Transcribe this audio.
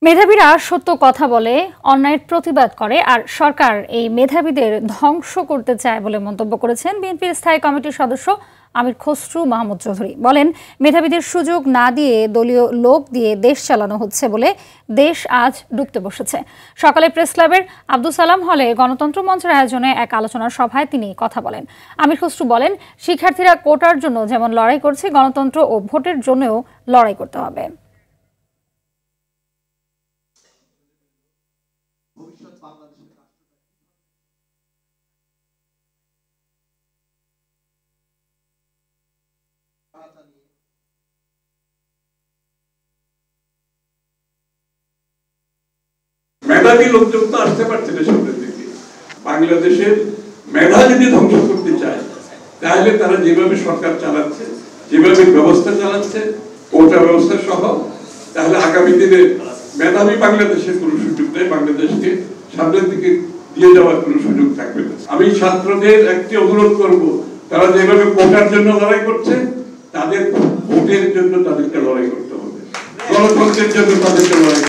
মেধাবীরা সত্য কথা বলে, অন্যায়ের প্রতিবাদ করে, আর সরকার এই মেধাবীদের ধ্বংস করতে চায় বলে মন্তব্য করেছেন বিএনপির স্থায়ী কমিটির সদস্য আমির খসরু মাহমুদ চৌধুরী। বলেন, মেধাবীদের সুযোগ না দিয়ে দলীয় লোক দিয়ে দেশ চালানো হচ্ছে বলে দেশ আজ ডুবতে বসেছে। সকালে প্রেস ক্লাবের আব্দুল সালাম হলে গণতন্ত্র মঞ্চের আয়োজনে এক আলোচনার সভায় তিনি কথা বলেন। আমির খসরু বলেন, শিক্ষার্থীরা কোটার জন্য যেমন লড়াই করছে, গণতন্ত্র ও ভোটের জন্যও লড়াই করতে হবে। মেধাবী লোকজন তো আসতে পারছে না সামনের দিকে। বাংলাদেশের মেধা যদি ধ্বংস করতে চায়, তাহলে তারা যেভাবে সরকার চালাচ্ছে, যেভাবে ব্যবস্থা চালাচ্ছে, কোটা ব্যবস্থা সহ, তাহলে আগামী দিনে মেধাবী বাংলাদেশের কোনো সুযোগ নেই। বাংলাদেশকে সামনের দিকে দিয়ে যাওয়ার কোনো সুযোগ থাকবে না। আমি ছাত্রদের একটি অনুরোধ করব, তারা যেভাবে কোটার জন্য লড়াই করছে, তাদের ভোটের জন্য তাদেরকে লড়াই করতে হবে, গণতন্ত্রের জন্য তাদেরকে লড়াই